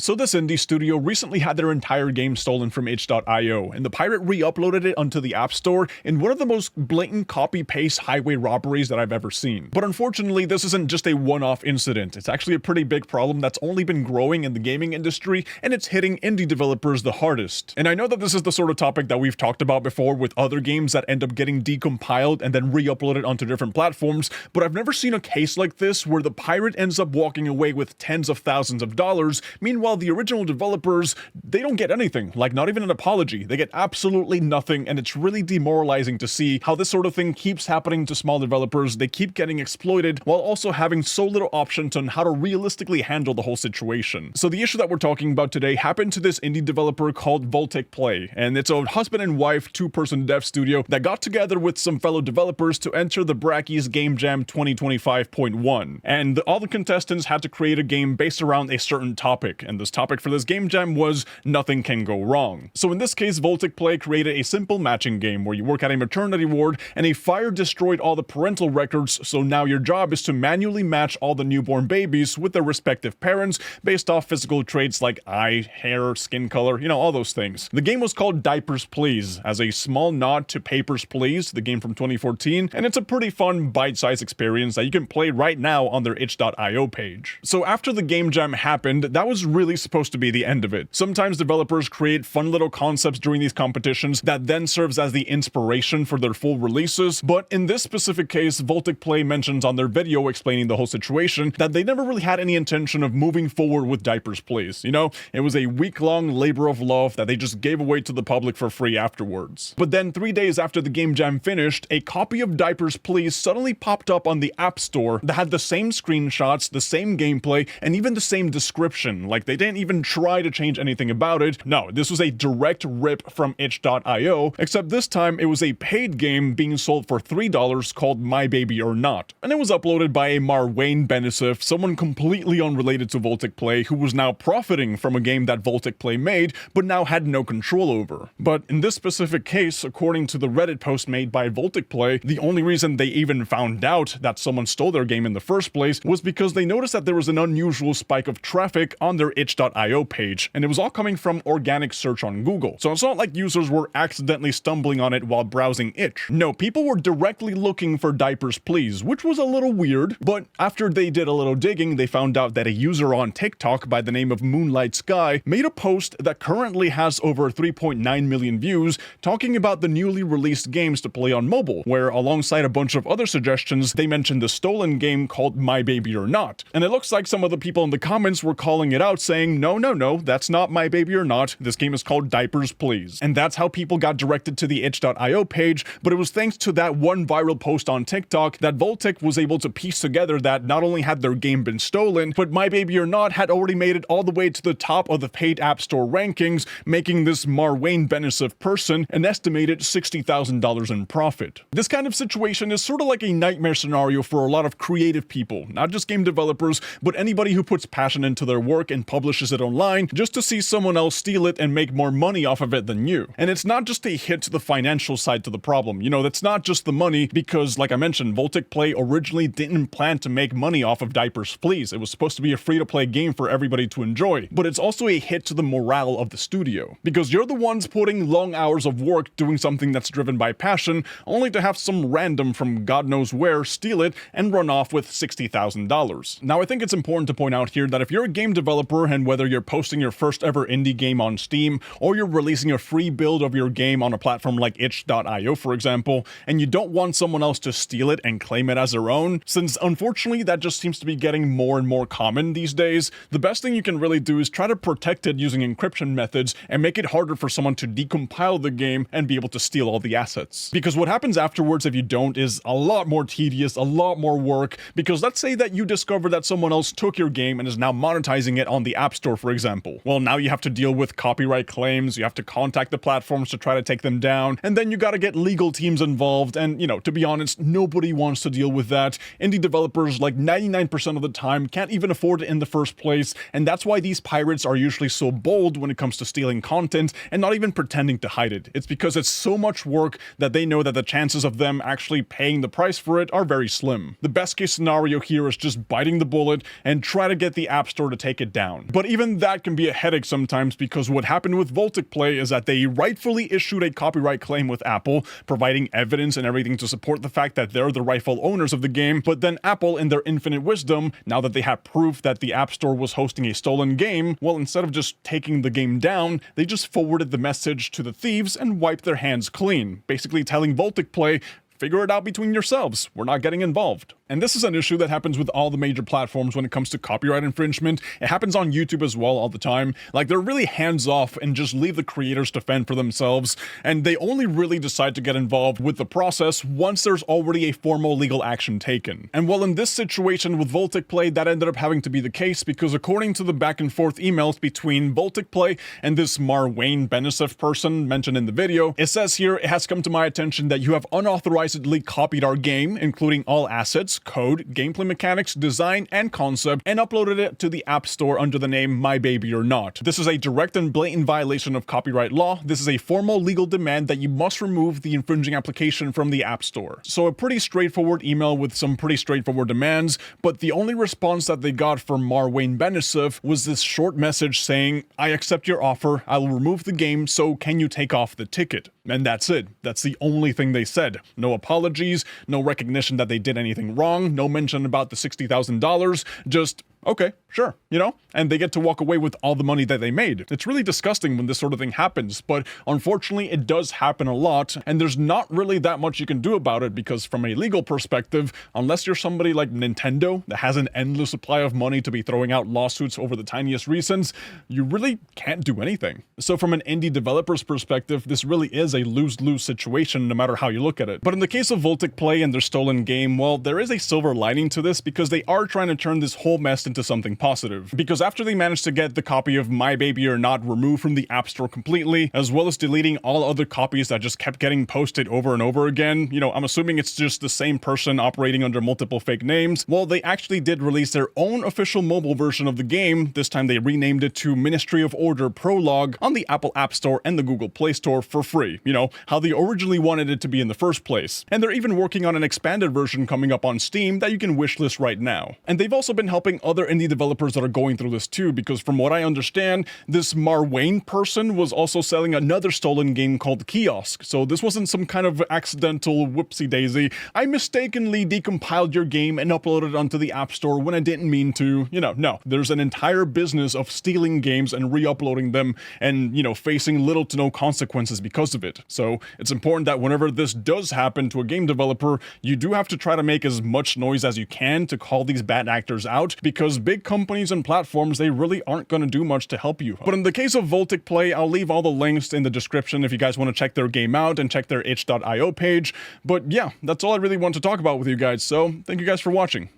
So this indie studio recently had their entire game stolen from itch.io, and the pirate re-uploaded it onto the App Store in one of the most blatant copy-paste highway robberies that I've ever seen. But unfortunately, this isn't just a one-off incident. It's actually a pretty big problem that's only been growing in the gaming industry, and it's hitting indie developers the hardest. And I know that this is the sort of topic that we've talked about before with other games that end up getting decompiled and then re-uploaded onto different platforms, but I've never seen a case like this where the pirate ends up walking away with tens of thousands of dollars. Meanwhile, the original developers, they don't get anything, like not even an apology. They get absolutely nothing, and it's really demoralizing to see how this sort of thing keeps happening to small developers. They keep getting exploited while also having so little options on how to realistically handle the whole situation. So the issue that we're talking about today happened to this indie developer called Voltic Play, and it's a husband and wife two-person dev studio that got together with some fellow developers to enter the Brackeys Game Jam 2025.1. And all the contestants had to create a game based around a certain topic, and this topic for this game jam was nothing can go wrong. So in this case, Voltic Play created a simple matching game where you work at a maternity ward and a fire destroyed all the parental records, so now your job is to manually match all the newborn babies with their respective parents based off physical traits like eye, hair, skin color, all those things. The game was called Diapers, Please, as a small nod to Papers, Please, the game from 2014, and it's a pretty fun bite-sized experience that you can play right now on their itch.io page. So after the game jam happened, that was really supposed to be the end of it. Sometimes developers create fun little concepts during these competitions that then serves as the inspiration for their full releases, but in this specific case, Voltic Play mentions on their video explaining the whole situation that they never really had any intention of moving forward with Diapers, Please. It was a week-long labor of love that they just gave away to the public for free afterwards. But then 3 days after the game jam finished, a copy of Diapers, Please suddenly popped up on the App Store that had the same screenshots, the same gameplay, and even the same description. Like, they didn't even try to change anything about it. No, this was a direct rip from itch.io, except this time it was a paid game being sold for $3 called My Baby or Not. And it was uploaded by a Marwayne Benisif, someone completely unrelated to Voltic Play, who was now profiting from a game that Voltic Play made, but now had no control over. But in this specific case, according to the Reddit post made by Voltic Play, the only reason they even found out that someone stole their game in the first place was because they noticed that there was an unusual spike of traffic on their itch.io page, and it was all coming from organic search on Google. So it's not like users were accidentally stumbling on it while browsing itch. No, people were directly looking for Diapers, Please, which was a little weird, but after they did a little digging, they found out that a user on TikTok by the name of Moonlight Sky made a post that currently has over 3.9 million views talking about the newly released games to play on mobile, where alongside a bunch of other suggestions, they mentioned the stolen game called My Baby or Not. And it looks like some of the people in the comments were calling it out saying, no, that's not My Baby or Not. This game is called Diapers, Please. And that's how people got directed to the itch.io page, but it was thanks to that one viral post on TikTok that Voltic was able to piece together that not only had their game been stolen, but My Baby or Not had already made it all the way to the top of the paid App Store rankings, making this Marwayne Benisif person an estimated $60,000 in profit. This kind of situation is sort of like a nightmare scenario for a lot of creative people, not just game developers, but anybody who puts passion into their work and publishes it online just to see someone else steal it and make more money off of it than you. And it's not just a hit to the financial side to the problem. That's not just the money, because like I mentioned, Voltic Play originally didn't plan to make money off of Diapers, Please. It was supposed to be a free-to-play game for everybody to enjoy, but it's also a hit to the morale of the studio, because you're the ones putting long hours of work doing something that's driven by passion, only to have some random from God knows where steal it and run off with $60,000. Now, I think it's important to point out here that if you're a game developer, and whether you're posting your first ever indie game on Steam, or you're releasing a free build of your game on a platform like itch.io, for example, and you don't want someone else to steal it and claim it as their own, since unfortunately that just seems to be getting more and more common these days, the best thing you can really do is try to protect it using encryption methods and make it harder for someone to decompile the game and be able to steal all the assets. Because what happens afterwards if you don't is a lot more tedious, a lot more work, because let's say that you discover that someone else took your game and is now monetizing it on the App Store, for example. Well, now you have to deal with copyright claims, you have to contact the platforms to try to take them down, and then you gotta get legal teams involved, and to be honest, nobody wants to deal with that. Indie developers, like 99% of the time, can't even afford it in the first place, and that's why these pirates are usually so bold when it comes to stealing content and not even pretending to hide it. It's because it's so much work that they know that the chances of them actually paying the price for it are very slim. The best case scenario here is just biting the bullet and try to get the App Store to take it down. But even that can be a headache sometimes, because what happened with Voltic Play is that they rightfully issued a copyright claim with Apple, providing evidence and everything to support the fact that they're the rightful owners of the game, but then Apple, in their infinite wisdom, now that they have proof that the App Store was hosting a stolen game, well, instead of just taking the game down, they just forwarded the message to the thieves and wiped their hands clean, basically telling Voltic Play, figure it out between yourselves, we're not getting involved. And this is an issue that happens with all the major platforms when it comes to copyright infringement. It happens on YouTube as well all the time. Like, they're really hands-off and just leave the creators to fend for themselves, and they only really decide to get involved with the process once there's already a formal legal action taken. And well, in this situation with Voltic Play, that ended up having to be the case, because according to the back and forth emails between Voltic Play and this Marwayne Benisif person mentioned in the video, it says here, it has come to my attention that you have unauthorizedly copied our game, including all assets, code, gameplay mechanics, design, and concept, and uploaded it to the App Store under the name My Baby or Not. This is a direct and blatant violation of copyright law. This is a formal legal demand that you must remove the infringing application from the App Store. So a pretty straightforward email with some pretty straightforward demands, but the only response that they got from Marwayne Benisif was this short message saying, I accept your offer, I will remove the game, so can you take off the ticket? And that's it. That's the only thing they said. No apologies, no recognition that they did anything wrong, no mention about the $60,000, just, okay, sure, you know? And they get to walk away with all the money that they made. It's really disgusting when this sort of thing happens, but unfortunately it does happen a lot, and there's not really that much you can do about it, because from a legal perspective, unless you're somebody like Nintendo that has an endless supply of money to be throwing out lawsuits over the tiniest reasons, you really can't do anything. So from an indie developer's perspective, this really is a lose-lose situation no matter how you look at it. But in the case of Voltic Play and their stolen game, well, there is a silver lining to this, because they are trying to turn this whole mess into something positive. Because after they managed to get the copy of My Baby or Not removed from the App Store completely, as well as deleting all other copies that just kept getting posted over and over again, you know, I'm assuming it's just the same person operating under multiple fake names, well, they actually did release their own official mobile version of the game. This time they renamed it to Ministry of Order Prologue on the Apple App Store and the Google Play Store for free. You know, how they originally wanted it to be in the first place. And they're even working on an expanded version coming up on Steam that you can wishlist right now. And they've also been helping other indie developers that are going through this too, because from what I understand, this Marwayne person was also selling another stolen game called Kiosk. So this wasn't some kind of accidental whoopsie daisy. I mistakenly decompiled your game and uploaded it onto the App Store when I didn't mean to. You know, no. There's an entire business of stealing games and re-uploading them and, you know, facing little to no consequences because of it. So it's important that whenever this does happen to a game developer, you do have to try to make as much noise as you can to call these bad actors out, because big companies and platforms, they really aren't going to do much to help you. But in the case of Voltic Play, I'll leave all the links in the description if you guys want to check their game out and check their itch.io page. But yeah, that's all I really want to talk about with you guys, so thank you guys for watching.